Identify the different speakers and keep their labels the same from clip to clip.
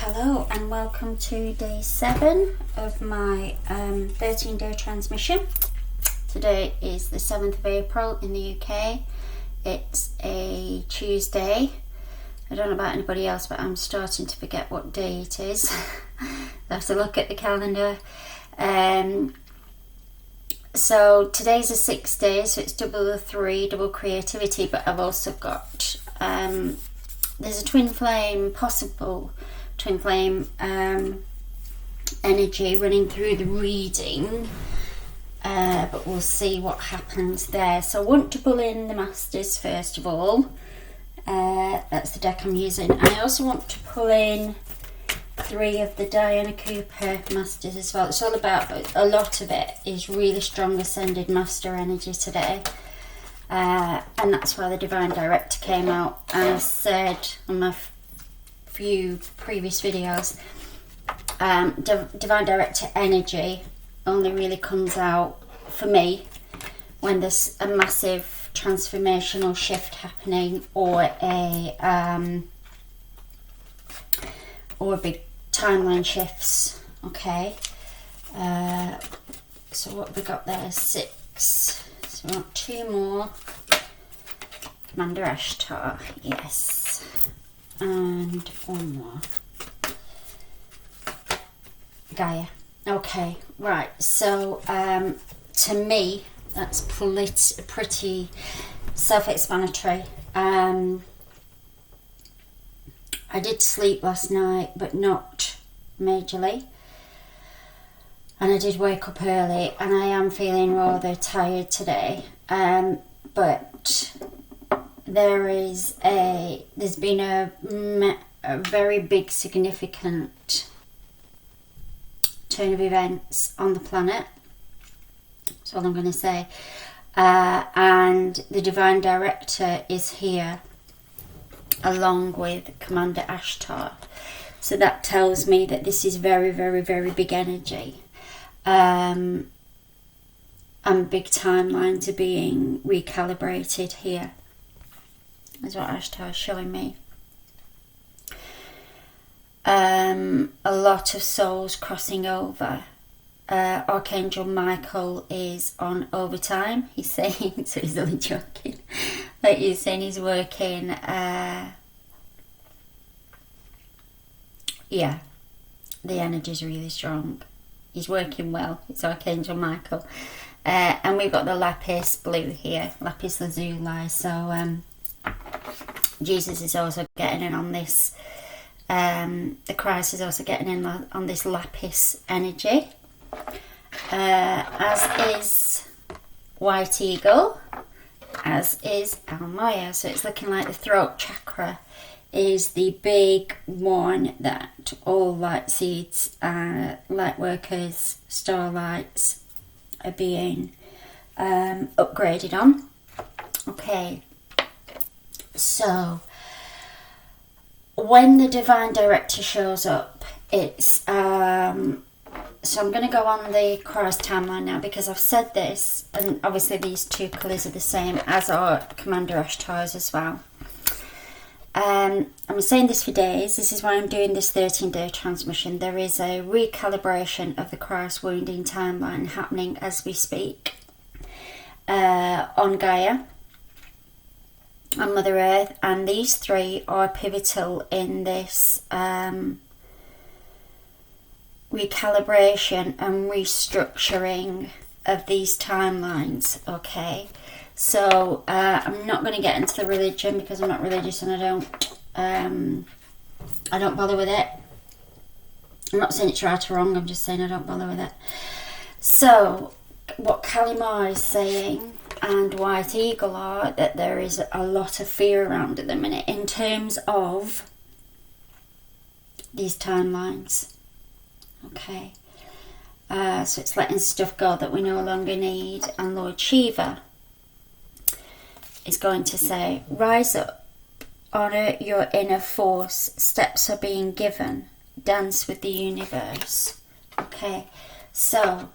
Speaker 1: Hello and welcome to day 7 of my 13-day transmission. Today is the 7th of April in the UK. It's a Tuesday. I don't know about anybody else, but I'm starting to forget what day it is. I have to look at the calendar. So today's a 6th day, so it's double the 3, double creativity, but I've also got there's a twin flame, possible twin flame energy running through the reading, but we'll see what happens there. So I want to pull in the Masters first of all. That's the deck I'm using. I also want to pull in 3 of the Diana Cooper Masters as well. It's all about, a lot of it is really strong ascended master energy today. And that's why the Divine Director came out. And I've said on my few previous videos, Divine Director energy only really comes out for me when there's a massive transformational shift happening, or a big timeline shifts. Okay, so what have we got there? 6. So we want 2 more. Commander Ashtar, yes, and 1 more. Gaia. Okay, right. So to me, that's pretty self-explanatory. I did sleep last night, but not majorly. And I did wake up early, and I am feeling rather tired today. But there's been a very big, significant turn of events on the planet. That's all I'm going to say. And the Divine Director is here along with Commander Ashtar. So that tells me that this is very, very, very big energy. And big timelines are being recalibrated here. That's what Ashtar is showing me. A lot of souls crossing over. Archangel Michael is on overtime, he's saying, so he's only joking. Like he's saying he's working, yeah, the energy's really strong. He's working well. It's Archangel Michael. And we've got the lapis blue here, lapis lazuli. So Jesus is also getting in on this. The Christ is also getting in on this lapis energy. As is White Eagle, as is Moyra. So it's looking like the throat chakra is the big one that all light seeds, light workers, starlights are being upgraded on. Okay, so when the Divine Director shows up, it's so I'm going to go on the Christ timeline now, because I've said this, and obviously these 2 colours are the same, as are Commander Ashtar's as well. I'm saying this for days. This is why I'm doing this 13-day transmission. There is a recalibration of the Christ wounding timeline happening as we speak on Gaia, on Mother Earth, and these 3 are pivotal in this recalibration and restructuring of these timelines. Okay, so I'm not going to get into the religion, because I'm not religious and I don't bother with it. I'm not saying it's right or wrong, I'm just saying I don't bother with it. So what Kalimar is saying and White Eagle are that there is a lot of fear around at the minute in terms of these timelines. Okay, so it's letting stuff go that we no longer need, and Lord Shiva is going to say, rise up, honour your inner force, steps are being given, dance with the universe. Okay, so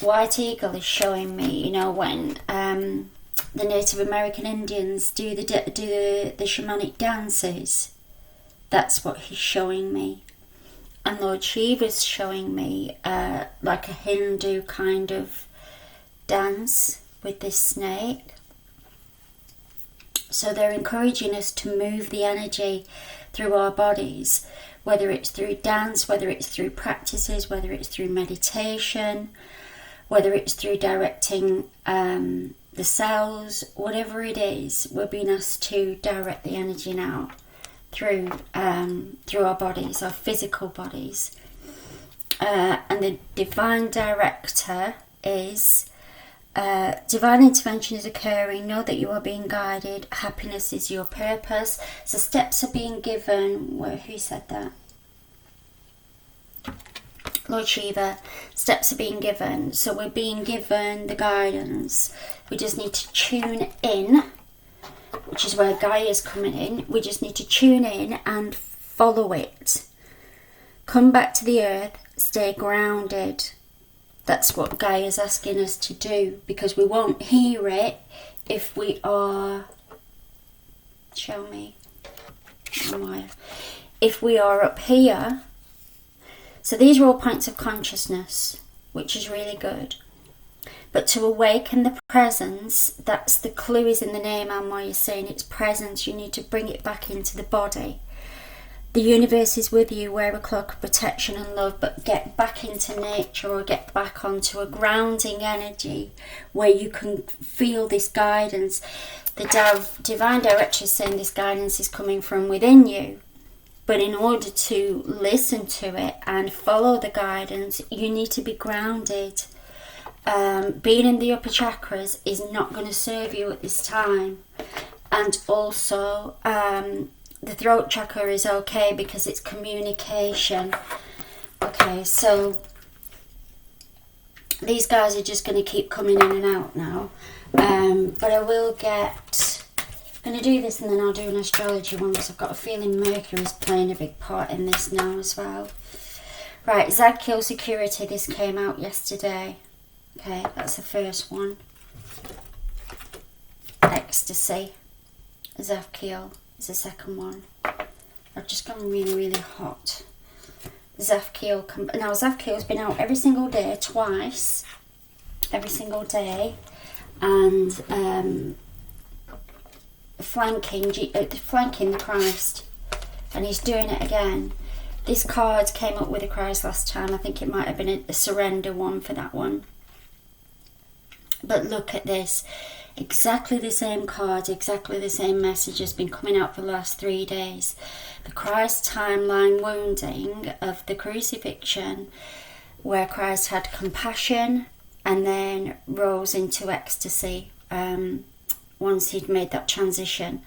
Speaker 1: White Eagle is showing me, you know, when the Native American Indians do the shamanic dances, That's what he's showing me. And Lord Shiva's showing me like a Hindu kind of dance with this snake. So they're encouraging us to move the energy through our bodies, whether it's through dance, whether it's through practices, whether it's through meditation, whether it's through directing the cells, whatever it is, we're being asked to direct the energy now through our bodies, our physical bodies. And the divine director is divine intervention is occurring. Know that you are being guided. Happiness is your purpose. So steps are being given. Who said that? Lord Shiva. Steps are being given. So we're being given the guidance. We just need to tune in, which is where Gaia is coming in. We just need to tune in and follow it. Come back to the earth. Stay grounded. That's what Gaia is asking us to do, because we won't hear it if we are, show me, Moyra, if we are up here. So these are all points of consciousness, which is really good. But to awaken the presence, that's the clue, is in the name. Moyra is saying it's presence. You need to bring it back into the body. The universe is with you. Wear a cloak of protection and love, but get back into nature, or get back onto a grounding energy where you can feel this guidance. The divine director is saying this guidance is coming from within you, but in order to listen to it and follow the guidance, you need to be grounded. Being in the upper chakras is not going to serve you at this time. And also the throat chakra is okay because it's communication. Okay, so these guys are just going to keep coming in and out now. But I will get... I'm going to do this and then I'll do an astrology one, because I've got a feeling Mercury is playing a big part in this now as well. Right, Zadkiel security. This came out yesterday. Okay, that's the first one. Ecstasy. Zaphkiel is the second one. I've just gone really, really hot. Zaphkiel. Now, Zaphkiel's been out every single day, twice. Every single day. And flanking the Christ. And he's doing it again. This card came up with the Christ last time. I think it might have been a surrender one for that one. But look at this. Exactly the same card, exactly the same message has been coming out for the last 3 days. The Christ timeline wounding of the crucifixion, where Christ had compassion and then rose into ecstasy once he'd made that transition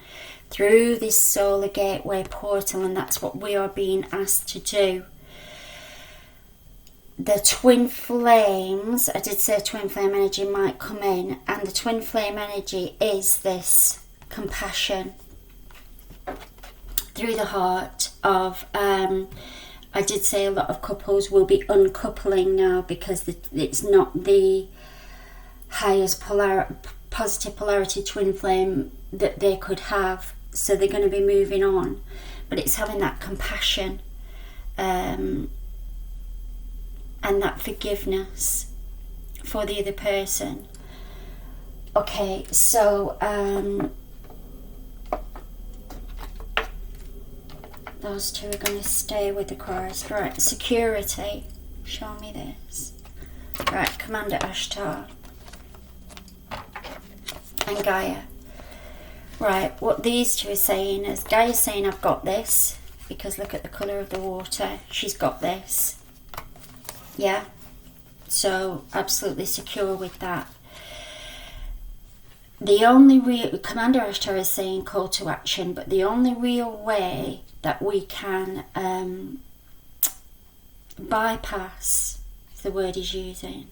Speaker 1: through this solar gateway portal, and that's what we are being asked to do. The twin flames, I did say twin flame energy might come in, and the twin flame energy is this compassion through the heart of, I did say a lot of couples will be uncoupling now, because it's not the highest positive polarity twin flame that they could have, so they're going to be moving on. But it's having that compassion and that forgiveness for the other person. Okay, so those two are going to stay with the Christ. Right, security. Show me this. Right, Commander Ashtar and Gaia. Right, what these two are saying is, Gaia's saying, I've got this, because look at the colour of the water. She's got this. Yeah, so absolutely secure with that. The only real, Commander Ashtar is saying call to action, but the only real way that we can bypass, the word he's using,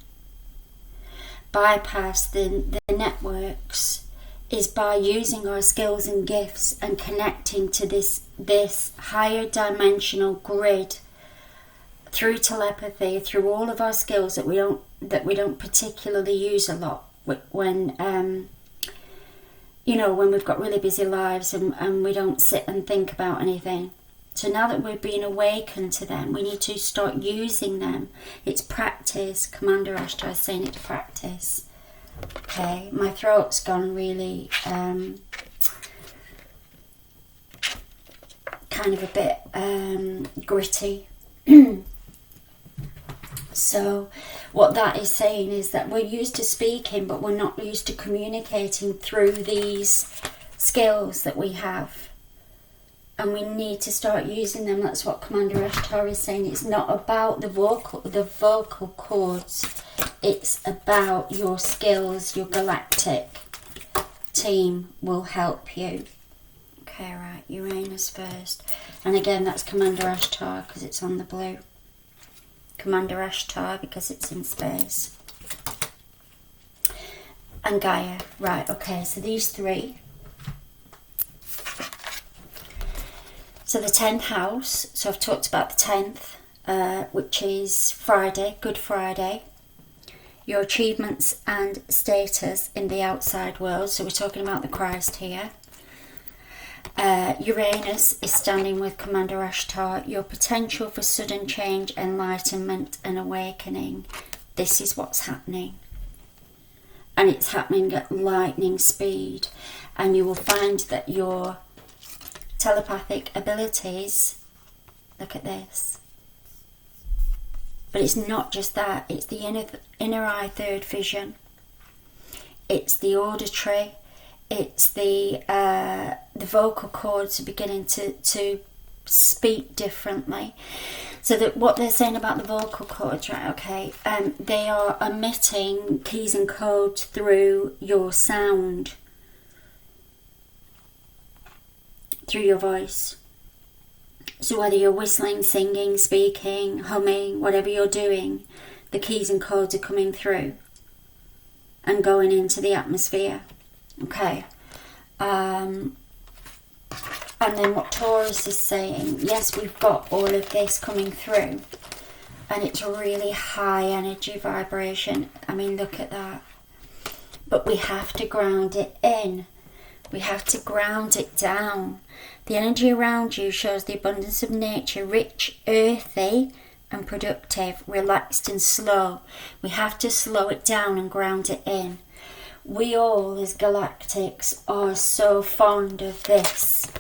Speaker 1: bypass the networks, is by using our skills and gifts and connecting to this higher dimensional grid through telepathy, through all of our skills that we don't particularly use a lot when when we've got really busy lives and we don't sit and think about anything. So now that we're being awakened to them, we need to start using them. It's practice. Commander Ashtar is saying it's practice. Okay, my throat's gone really kind of a bit gritty. So what that is saying is that we're used to speaking, but we're not used to communicating through these skills that we have. And we need to start using them. That's what Commander Ashtar is saying. It's not about the vocal cords. It's about your skills. Your galactic team will help you. Okay, right. Uranus first. And again, that's Commander Ashtar because it's on the blue. Commander Ashtar because it's in space. And Gaia. Right, okay. So these three. So the 10th house, so I've talked about the 10th, which is Friday, Good Friday. Your achievements and status in the outside world. So we're talking about the Christ here. Uranus is standing with Commander Ashtar. Your potential for sudden change, enlightenment and awakening. This is what's happening. And it's happening at lightning speed. And you will find that your telepathic abilities, look at this, but it's not just that, it's the inner eye third vision, it's the auditory, it's the vocal cords are beginning to speak differently. So that what they're saying about the vocal cords, right, okay, they are emitting keys and codes through your sound, through your voice. So whether you're whistling, singing, speaking, humming, whatever you're doing, the keys and codes are coming through and going into the atmosphere. Okay. And then what Taurus is saying, yes, we've got all of this coming through and it's a really high energy vibration. I mean, look at that. But we have to ground it in. We have to ground it down. The energy around you shows the abundance of nature, rich, earthy and productive, relaxed and slow. We have to slow it down and ground it in. We all as galactics are so fond of this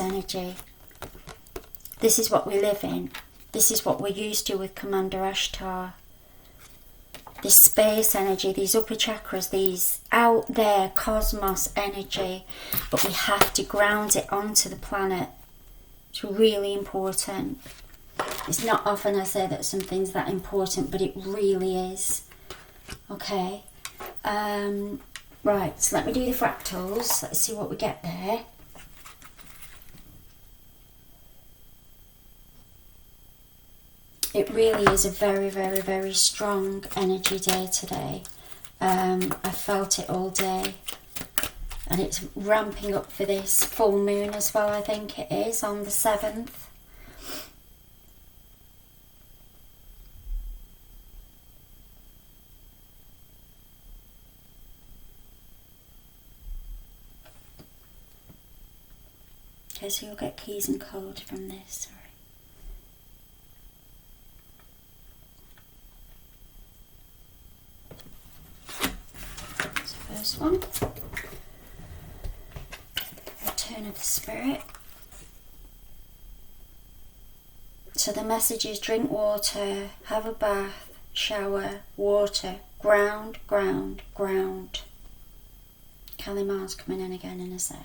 Speaker 1: energy. This is what we live in. This is what we're used to with Commander Ashtar. This space energy, these upper chakras, these out there cosmos energy, but we have to ground it onto the planet. It's really important. It's not often I say that something's that important, but it really is. Okay. Right, so let me do the fractals. Let's see what we get there. It really is a very, very, very strong energy day today. I felt it all day. And it's ramping up for this full moon as well, I think it is, on the 7th. Okay, so you'll get keys and code from this, sorry. First one, Return of the Spirit. So the message is drink water, have a bath, shower, water, ground, ground, ground. Kalimar's coming in again in a sec.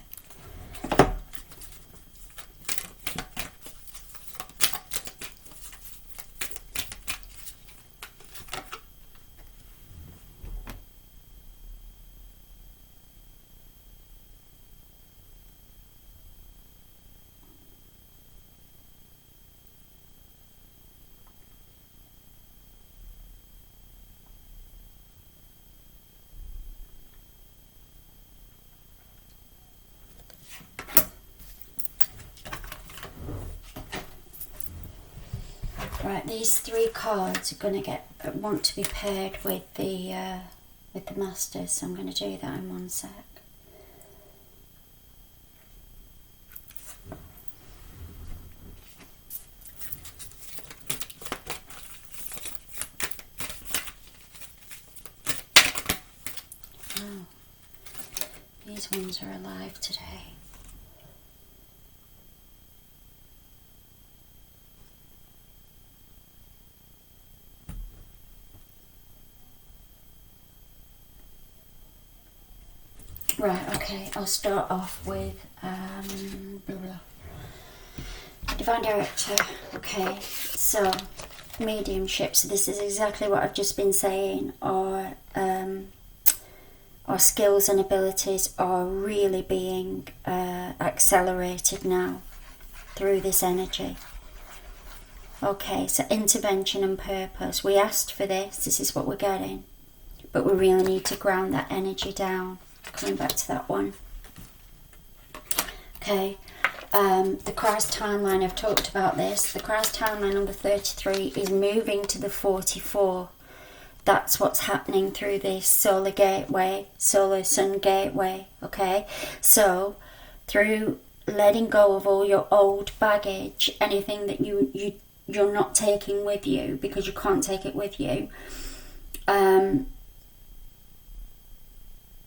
Speaker 1: Right, these three cards are going to want to be paired with the masters, so I'm going to do that in one sec. angels are alive today. Right, okay, I'll start off with Divine Director. Okay, so mediumship. So this is exactly what I've just been saying. Our skills and abilities are really being accelerated now through this energy. Okay, so intervention and purpose. We asked for this. This is what we're getting, but we really need to ground that energy down. Coming back to that one. Okay, the Christ timeline, I've talked about this. The Christ timeline number 33 is moving to the 44. That's what's happening through this solar gateway, solar sun gateway. Okay, so through letting go of all your old baggage, anything that you're not taking with you because you can't take it with you,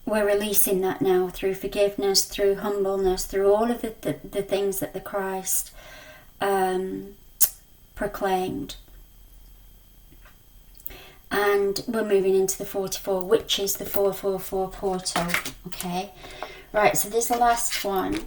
Speaker 1: we're releasing that now through forgiveness, through humbleness, through all of the things that the Christ proclaimed. And we're moving into the 44, which is the 444 portal. Okay, right, so this last one,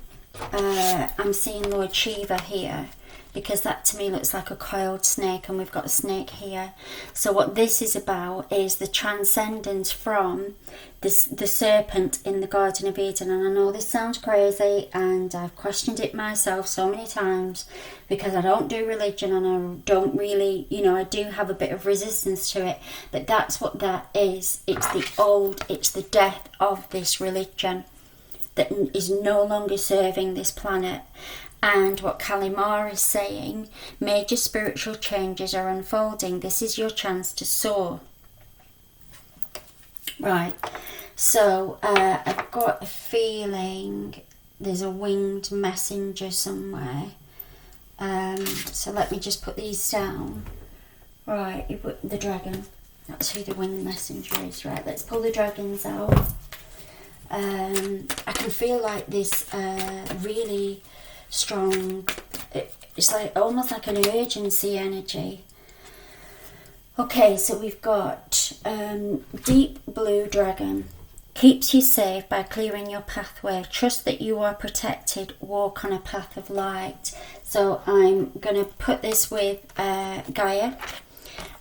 Speaker 1: I'm seeing Lord Shiva here, because that to me looks like a coiled snake, and we've got a snake here. So what this is about is the transcendence from the serpent in the Garden of Eden. And I know this sounds crazy, and I've questioned it myself so many times, because I don't do religion, and I don't really, I do have a bit of resistance to it, but that's what that is. It's it's the death of this religion that is no longer serving this planet. And what Kalimar is saying, major spiritual changes are unfolding. This is your chance to soar. Right, so I've got a feeling there's a winged messenger somewhere. So let me just put these down. Right, the dragon. That's who the winged messenger is. Right, let's pull the dragons out. I can feel like this really strong, it's like almost like an urgency energy. Okay, so we've got deep blue dragon. Keeps you safe by clearing your pathway. Trust that you are protected. Walk on a path of light. So I'm going to put this with Gaia,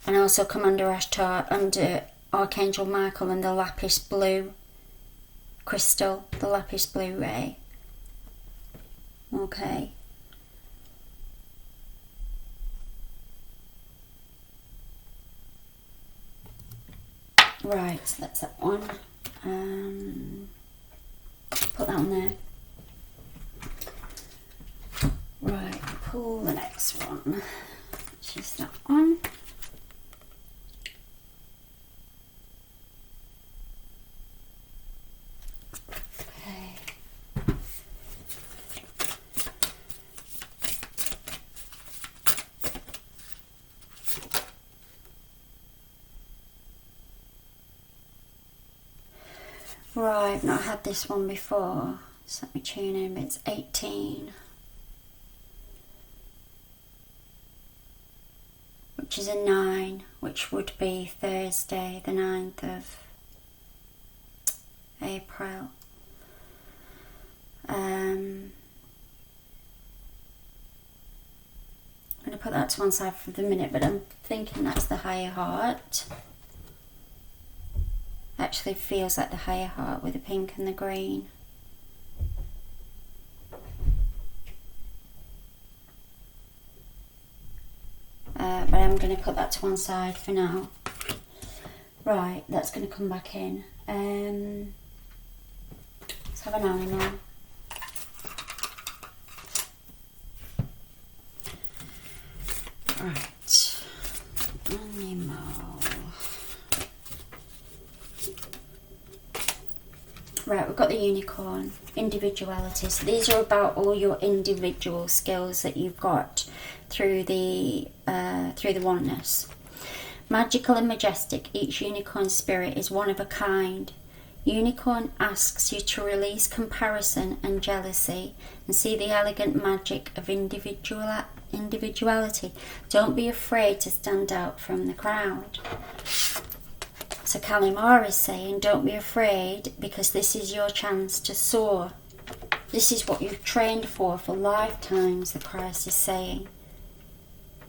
Speaker 1: and also Commander Ashtar under Archangel Michael and the lapis blue crystal, the lapis blue ray. Okay. Right, so that's that one. Put that on there. Right, pull the next one, which is that one. Right, I've not had this one before, so let me tune in. It's 18, which is a 9, which would be Thursday the 9th of April. I'm going to put that to one side for the minute, but I'm thinking that's the higher heart. Actually feels like the higher heart with the pink and the green. But I'm going to put that to one side for now. Right, that's going to come back in. Let's have an animal. Right, animal. Right, we've got the unicorn, individuality. So these are about all your individual skills that you've got through the oneness. Magical and majestic, each unicorn spirit is one of a kind. Unicorn asks you to release comparison and jealousy and see the elegant magic of individuality. Don't be afraid to stand out from the crowd. So Kalimar is saying, don't be afraid, because this is your chance to soar. This is what you've trained for lifetimes, the Christ is saying.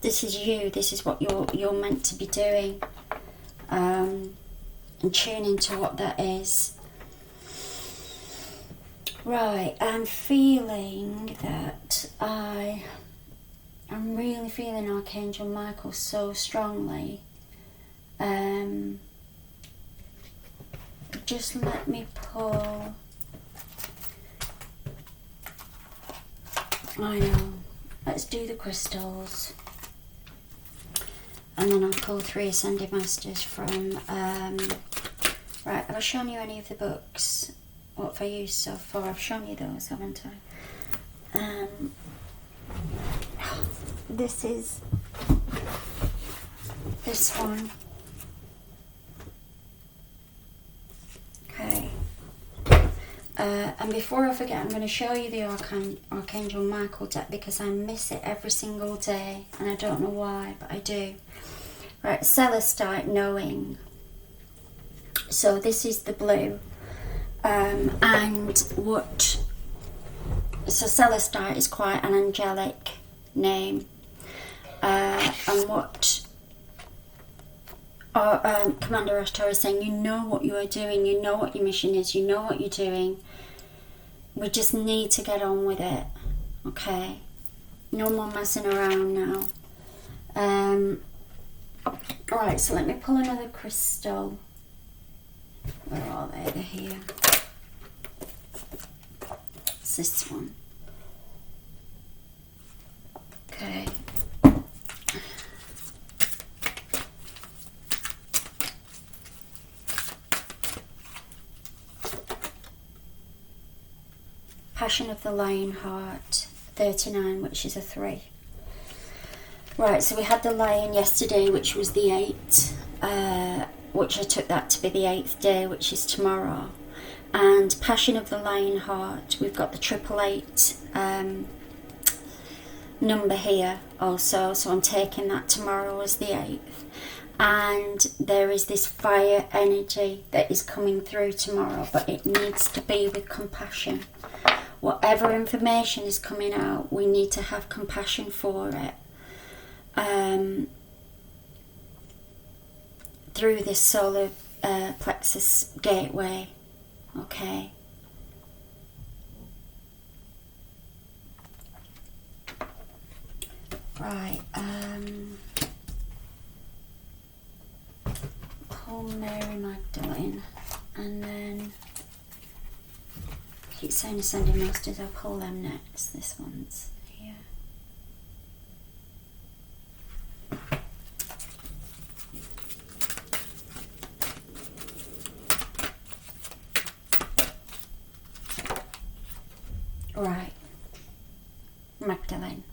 Speaker 1: This is you, this is what you're meant to be doing. And tune into what that is. Right, I'm feeling that I'm really feeling Archangel Michael so strongly. Just let me pull. I know. Let's do the crystals. And then I'll pull 3 Ascended Masters from... right, have I shown you any of the books? What have I used so far? I've shown you those, haven't I? This is... this one. Okay. And before I forget, I'm going to show you the Archangel Michael deck, because I miss it every single day, and I don't know why, but I do. Right, Celestite, knowing. So this is the blue. And what... So Celestite is quite an angelic name. And what... Commander Ashtar is saying, you know what you are doing, you know what your mission is, you know what you're doing. We just need to get on with it, okay? No more messing around now. Right, so let me pull another crystal. Where are they? They're here. It's this one. Okay. Passion of the Lionheart, 39, which is a 3. Right, so we had the Lion yesterday, which was the 8, which I took that to be the 8th day, which is tomorrow. And Passion of the Lionheart, we've got the 888 number here also, so I'm taking that tomorrow as the 8th. And there is this fire energy that is coming through tomorrow, but it needs to be with compassion. Whatever information is coming out, we need to have compassion for it. Through this solar plexus gateway, okay? Right, pull Mary Magdalene, and then keep saying Ascending Masters, I'll pull them next. This one's here. Right, Magdalene.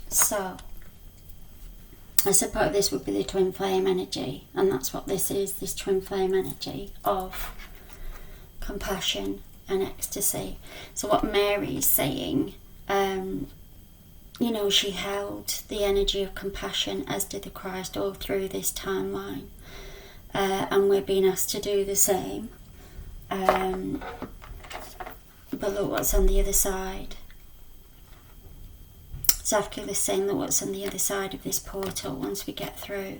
Speaker 1: So, I suppose this would be the twin flame energy, and that's what this is, this twin flame energy of compassion and ecstasy. So what Mary is saying, you know, she held the energy of compassion, as did the Christ, all through this timeline, and we're being asked to do the same. But look what's on the other side. Zaphkiel is saying that what's on the other side of this portal, once we get through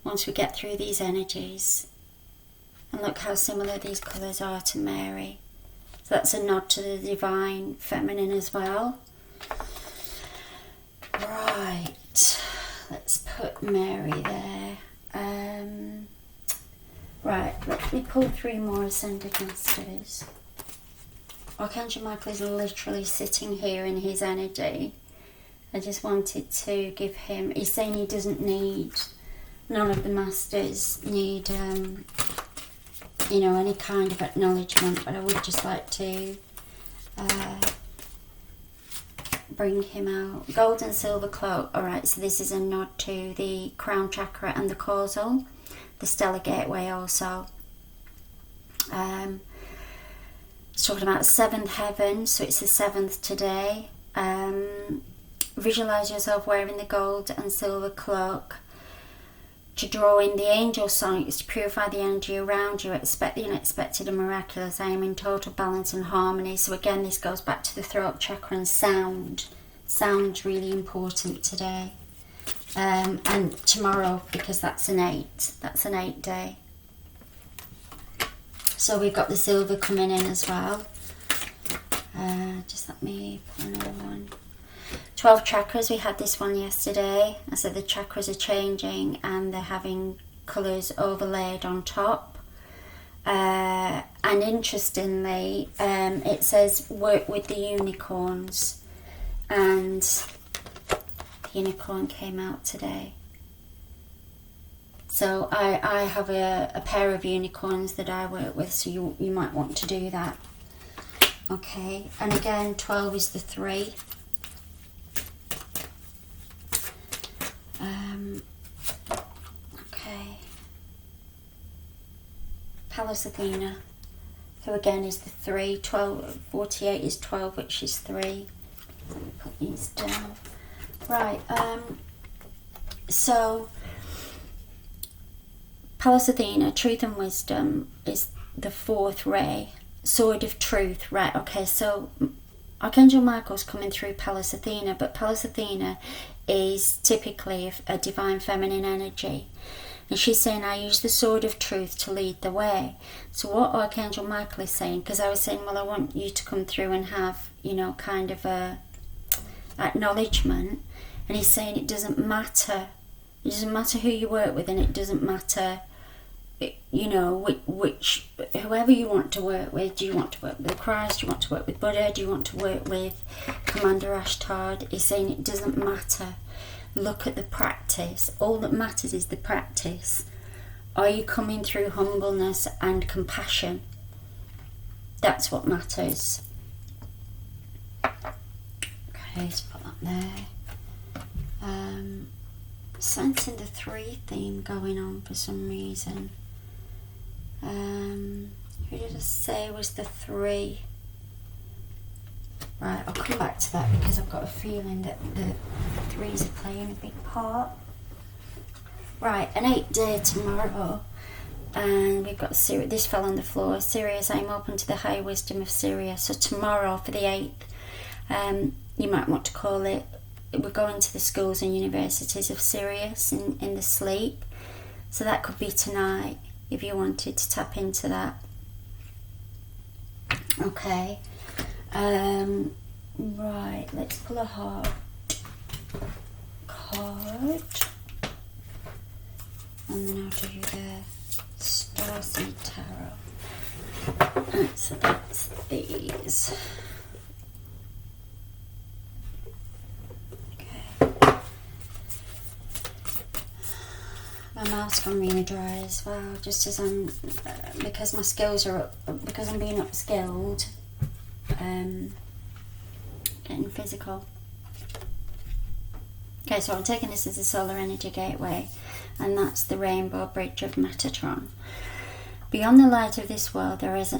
Speaker 1: these energies, and look how similar these colours are to Mary. So that's a nod to the divine feminine as well. Right, let's put Mary there. Right, let me pull 3 more Ascended Masters. Archangel Michael is literally sitting here in his energy. I just wanted to give him... He's saying he doesn't need... None of the Masters need, you know, any kind of acknowledgement. But I would just like to bring him out. Gold and silver cloak. Alright, so this is a nod to the crown chakra and the causal, the stellar gateway also. It's talking about seventh heaven, so it's the seventh today. Visualize yourself wearing the gold and silver cloak to draw in the angel songs to purify the energy around you. Expect the unexpected and miraculous. I am in total balance and harmony. So again, this goes back to the throat chakra and sound. Sound's really important today. And tomorrow, because that's an 8. That's an 8 day. So we've got the silver coming in as well. Just let me put another one. 12 chakras, we had this one yesterday. I said the chakras are changing and they're having colours overlaid on top. And interestingly, it says work with the unicorns. And the unicorn came out today. So I have a pair of unicorns that I work with, so you might want to do that. Okay, and again, 12 is the 3. Okay. Pallas Athena, who again is the 3. 48 is 12, which is 3. Let me put these down. Right, so Pallas Athena, truth and wisdom, is the 4th ray. Sword of truth, right, okay, so Archangel Michael's coming through Pallas Athena, but Pallas Athena is typically a divine feminine energy. And she's saying, I use the sword of truth to lead the way. So what Archangel Michael is saying, because I was saying, well, I want you to come through and have, you know, kind of a acknowledgement. And he's saying it doesn't matter. It doesn't matter who you work with, and it doesn't matter, you know, which whoever you want to work with. Do you want to work with Christ? Do you want to work with Buddha? Do you want to work with Commander Ashtar? He's saying it doesn't matter. Look at the practice. All that matters is the practice. Are you coming through humbleness and compassion? That's what matters. Okay, let's put that there. Sensing the 3 theme going on for some reason. Who did I say was the 3? Right, I'll come back to that because I've got a feeling that the 3s are playing a big part. Right, an 8 day tomorrow, and we've got Sirius. This fell on the floor. Sirius, I'm open to the high wisdom of Sirius. So tomorrow for the 8th, you might want to call it, we're going to the schools and universities of Sirius in the sleep. So that could be tonight if you wanted to tap into that. Okay. Right, let's pull a heart card. And then I'll do the Starseed Tarot. Right, so that's these. My mouth's gone really dry as well, just as I'm, because my skills are up, because I'm being upskilled, getting physical. Okay, so I'm taking this as a solar energy gateway, and that's the rainbow bridge of Metatron. Beyond the light of this world, there is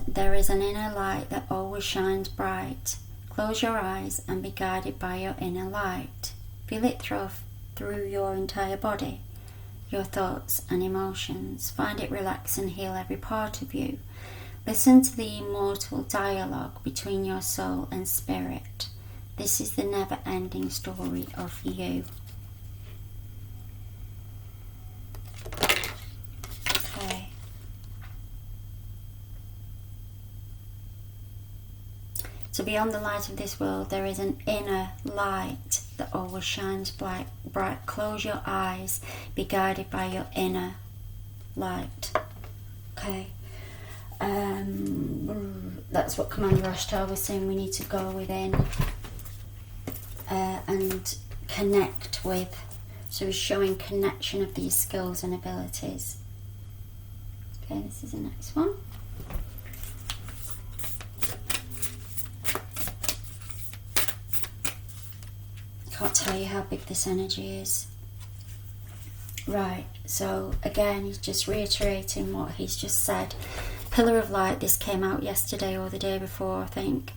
Speaker 1: an inner light that always shines bright. Close your eyes and be guided by your inner light. Feel it through your entire body, your thoughts and emotions. Find it relax and heal every part of you. Listen to the immortal dialogue between your soul and spirit. This is the never-ending story of you. Okay. So beyond the light of this world, there is an inner light that always shines bright. Close your eyes. Be guided by your inner light. Okay. That's what Commander Ashtar was saying. We need to go within and connect with. So he's showing connection of these skills and abilities. Okay, this is the next one. Can't tell you how big this energy is. Right, so again, he's just reiterating what he's just said. Pillar of light, this came out yesterday or the day before, I think.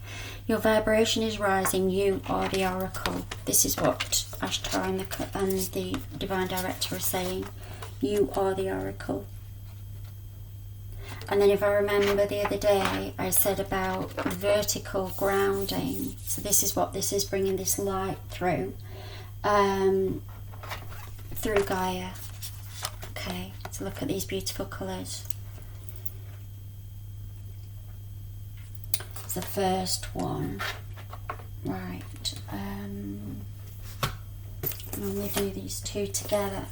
Speaker 1: Your vibration is rising, you are the oracle. This is what Ashtar and the Divine Director are saying. You are the oracle. And then if I remember the other day, I said about vertical grounding. So this is what this is, bringing this light through. Through Gaia. Okay, so look at these beautiful colours. It's the first one. Right. I normally do these two together.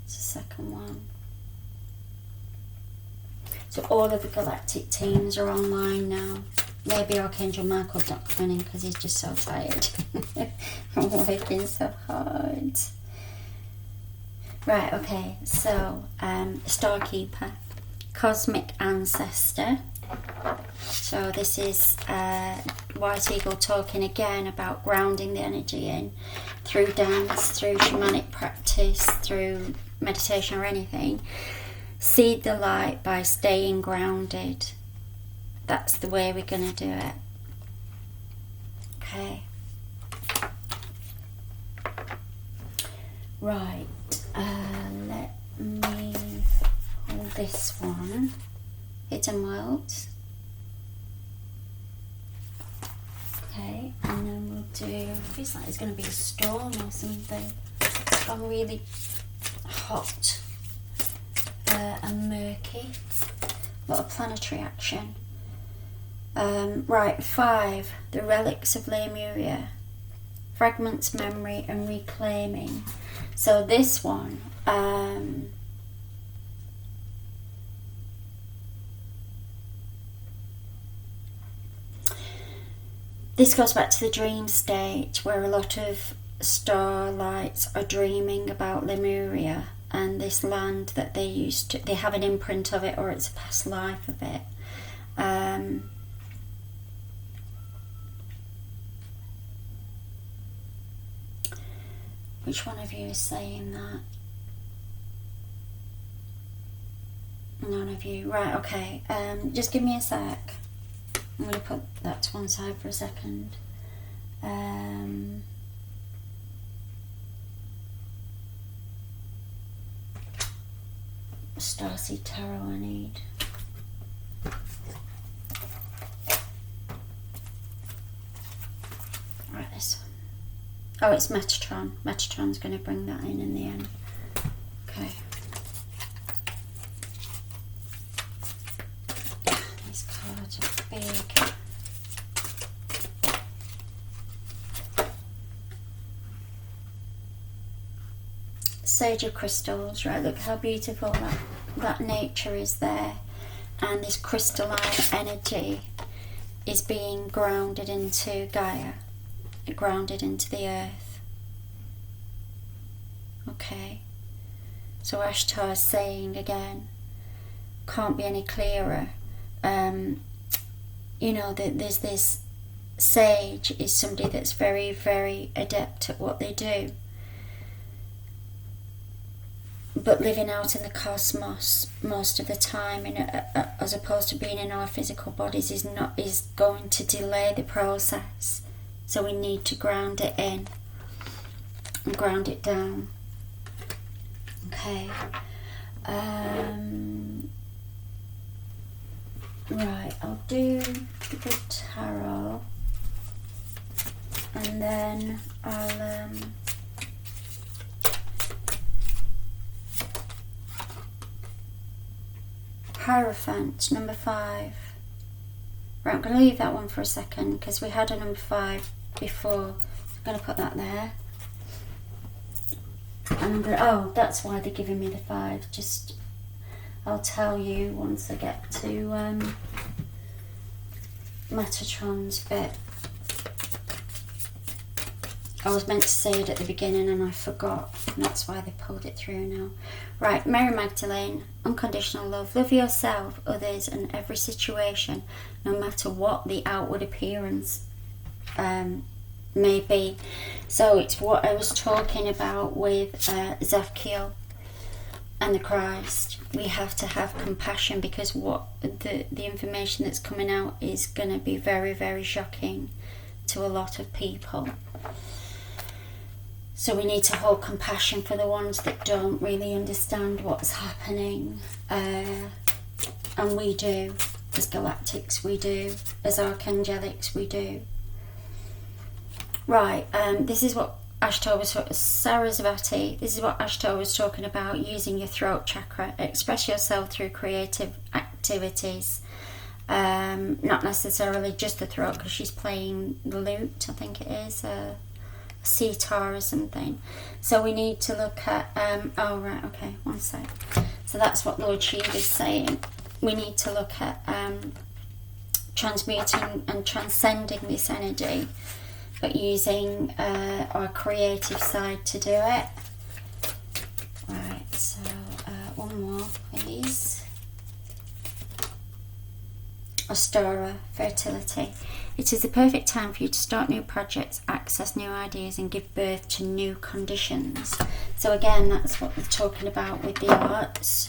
Speaker 1: It's the second one. So all of the galactic teams are online now. Maybe Archangel Michael's not coming in because he's just so tired. I'm working so hard. Right, okay, so Starkeeper, Cosmic Ancestor. So this is White Eagle talking again about grounding the energy in through dance, through shamanic practice, through meditation or anything. Seed the light by staying grounded. That's the way we're going to do it. Okay. Right. Let me hold this one. Hidden Worlds. Okay. And then we'll do... Feels like it's going to be a storm or something. It's gone really hot. And murky. A lot of planetary action. Right, 5. The relics of Lemuria. Fragments, memory, and reclaiming. So this one, this goes back to the dream state where a lot of starlights are dreaming about Lemuria and this land that they have an imprint of it, or it's a past life of it. Which one of you is saying that? None of you. Right, okay. Just give me a sec. I'm going to put that to one side for a second. Starseed Tarot I need. Right, this one. Oh, it's Metatron. Metatron's going to bring that in the end. Okay. These cards are big. Sage of Crystals. Right, look how beautiful that nature is there. And this crystalline energy is being grounded into Gaia. Grounded into the earth. Okay, so Ashtar is saying again, can't be any clearer. You know, that there's this sage is somebody that's very, very adept at what they do, but living out in the cosmos most of the time, as opposed to being in our physical bodies, is going to delay the process. So we need to ground it in and ground it down. Okay. Right, I'll do the tarot. And then I'll... Hierophant, number 5. Right, I'm going to leave that one for a second because we had a number 5 before. I'm going to put that there. And oh, that's why they're giving me the 5. Just, I'll tell you once I get to Metatron's bit. I was meant to say it at the beginning and I forgot. And that's why they pulled it through now. Right, Mary Magdalene, unconditional love. Love yourself, others, and every situation, no matter what the outward appearance may be. So it's what I was talking about with Zaphkiel and the Christ. We have to have compassion, because what the information that's coming out is going to be very, very shocking to a lot of people. So we need to hold compassion for the ones that don't really understand what's happening. And we do, as galactics we do, as archangelics we do. Right, this is what Ashtar was Sarasvati. This is what Ashtar was talking about, using your throat chakra. Express yourself through creative activities. Not necessarily just the throat, because she's playing the lute, I think it is, a sitar or something. So we need to look at, oh right, okay, one sec. So that's what Lord Shiva is saying. We need to look at transmuting and transcending this energy, but using our creative side to do it. Right, so one more, please. Ostara, fertility. It is the perfect time for you to start new projects, access new ideas, and give birth to new conditions. So again, that's what we're talking about with the arts.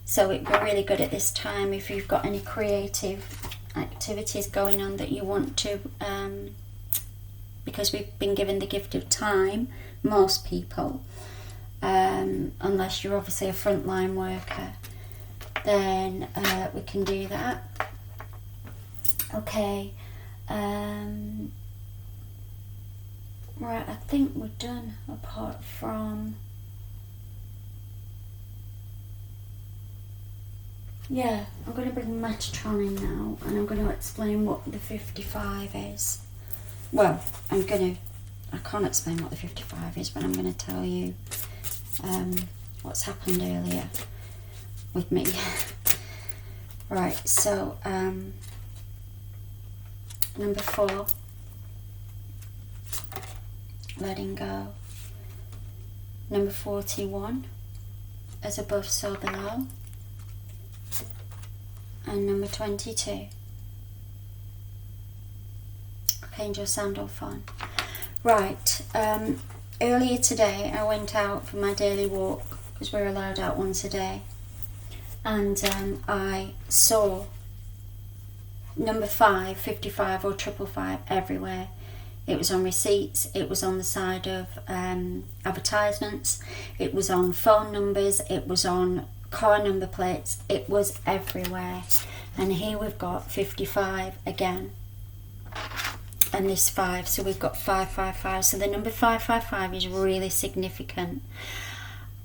Speaker 1: So it'd be really good at this time if you've got any creative activities going on that you want to, because we've been given the gift of time, most people, unless you're obviously a frontline worker, then we can do that. Okay, right, I think we're done, apart from, yeah, I'm going to bring Metatron in now, and I'm going to explain what the 55 is. Well, I can't explain what the 55 is, but I'm going to tell you what's happened earlier with me. Right, so number 4, letting go. Number 41, as above so below. And number 22, Archangel Sandalphon. Right, earlier today I went out for my daily walk, because we're allowed out once a day, and I saw number 5, 55 or 555 everywhere. It was on receipts, it was on the side of advertisements, it was on phone numbers, it was on car number plates, it was everywhere. And here we've got 55 again, and this 5, so we've got 555. So the number 555 is really significant.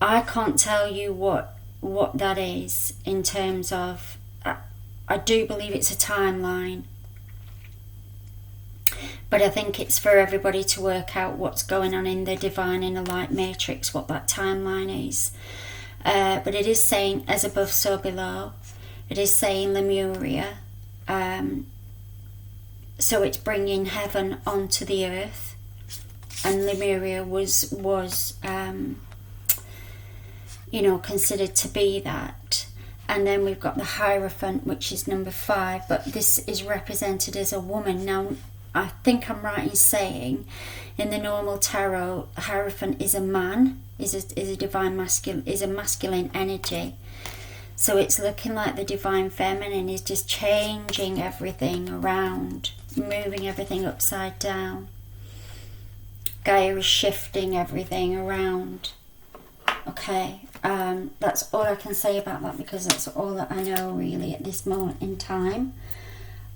Speaker 1: I can't tell you what that is in terms of, I do believe it's a timeline, but I think it's for everybody to work out what's going on in the divine inner light matrix, what that timeline is. But it is saying as above so below. It is saying Lemuria. So it's bringing heaven onto the earth, and Lemuria was considered to be that. And then we've got the Hierophant, which is number 5, but this is represented as a woman. Now, I think I'm right in saying, in the normal tarot, Hierophant is a man, is a divine masculine, is a masculine energy. So it's looking like the divine feminine is just changing everything around, moving everything upside down. Gaia is shifting everything around. Okay, that's all I can say about that, because that's all that I know really at this moment in time.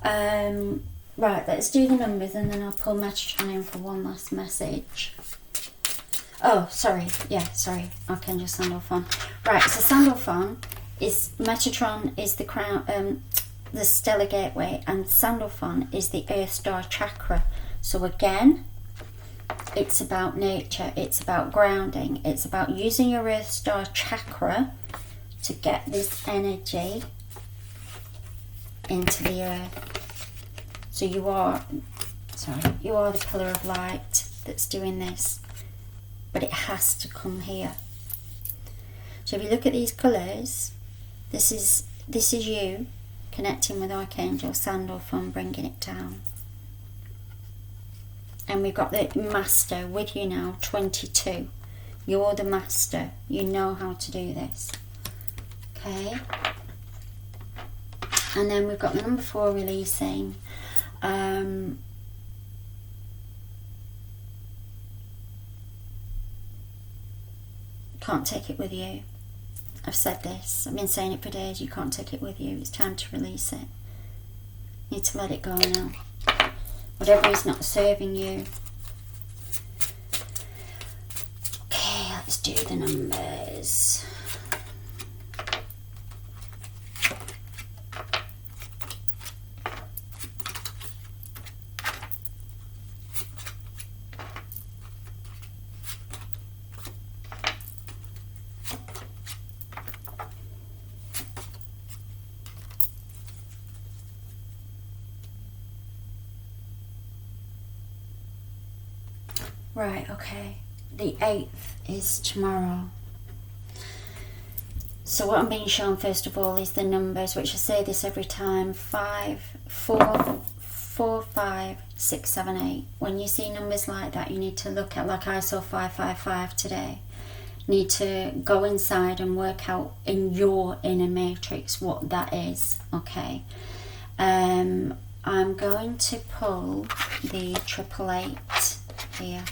Speaker 1: Right, let's do the numbers, and then I'll pull Metatron in for one last message. Oh, sorry, Archangel Sandalphon. Right, so Sandalphon is, Metatron is the crown, the stellar gateway, and Sandalphon is the earth star chakra. So again, it's about nature, it's about grounding, it's about using your earth star chakra to get this energy into the earth. So you are the pillar of light that's doing this, but it has to come here. So if you look at these colours, this is you connecting with Archangel Sandalphon, bringing it down. And we've got the master with you now, 22. You're the master. You know how to do this. Okay. And then we've got the number 4 releasing. Can't take it with you. I've said this. I've been saying it for days. You can't take it with you. It's time to release it. You need to let it go now. Whatever is not serving you. Okay, let's do the numbers. Right, okay. The 8th is tomorrow. So what I'm being shown first of all is the numbers, which I say this every time. 5, 4, 4, 5, 6, 7, 8. When you see numbers like that, you need to look at, like I saw 555 today. You need to go inside and work out in your inner matrix what that is, okay? I'm going to pull the 888 here.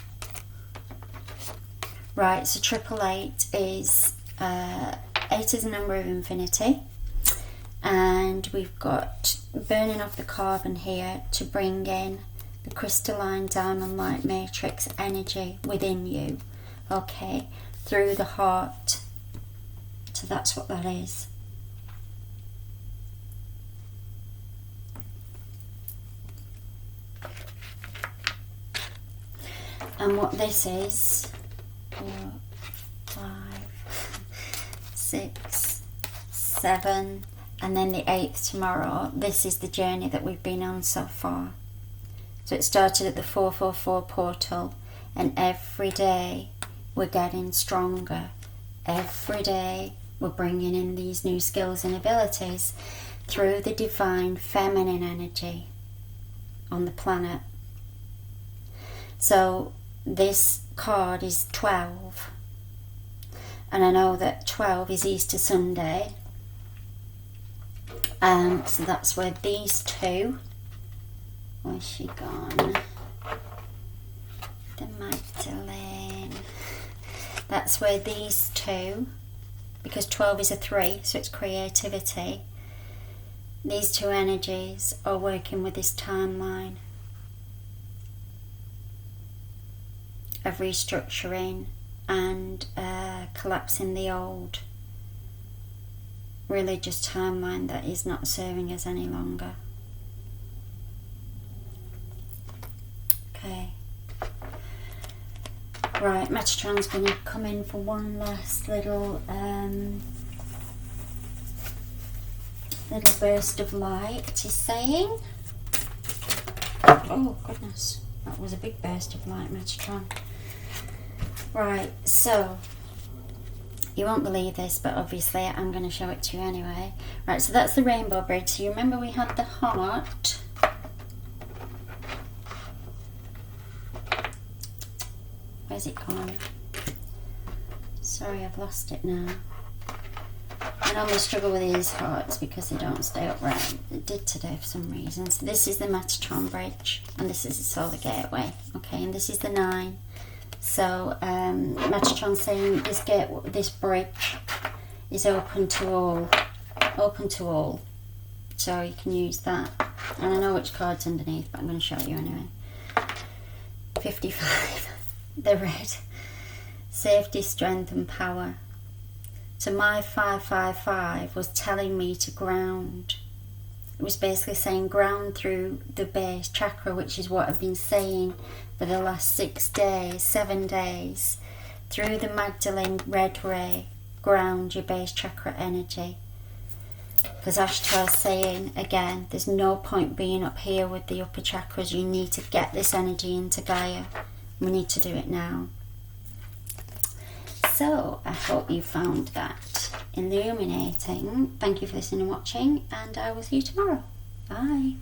Speaker 1: Right, so 888 is 8 is a number of infinity, and we've got burning off the carbon here to bring in the crystalline diamond light matrix energy within you, okay, through the heart. So that's what that is. And what this is, 4, 5, 6, 7, and then the 8th tomorrow. This is the journey that we've been on so far. So it started at the 444 portal, and every day we're getting stronger. Every day we're bringing in these new skills and abilities through the divine feminine energy on the planet. So this card is 12, and I know that 12 is Easter Sunday, so that's where these two, where's she gone, the Magdalene, that's where these two, because 12 is a 3, so it's creativity, these two energies are working with this timeline of restructuring and collapsing the old religious timeline that is not serving us any longer. Okay. Right, Metatron's going to come in for one last little burst of light, he's saying. Oh, goodness. That was a big burst of light, Metatron. Right, so you won't believe this, but obviously I'm going to show it to you anyway. Right, so that's the rainbow bridge. So you remember we had the heart. Where's it gone? Sorry, I've lost it now. I normally struggle with these hearts because they don't stay upright. It did today for some reason. So this is the Metatron bridge, and this is the solar gateway. Okay, and this is the 9. So Metatron saying this bridge is open to all, so you can use that. And I know which card's underneath, but I'm going to show you anyway. 55, the red, safety, strength and power. So my 555 was telling me to ground. It was basically saying ground through the base chakra, which is what I've been saying for the last 7 days. Through the Magdalene red ray, ground your base chakra energy. Because Ashtar's saying, again, there's no point being up here with the upper chakras. You need to get this energy into Gaia. We need to do it now. So I hope you found that illuminating. Thank you for listening and watching, and I will see you tomorrow. Bye.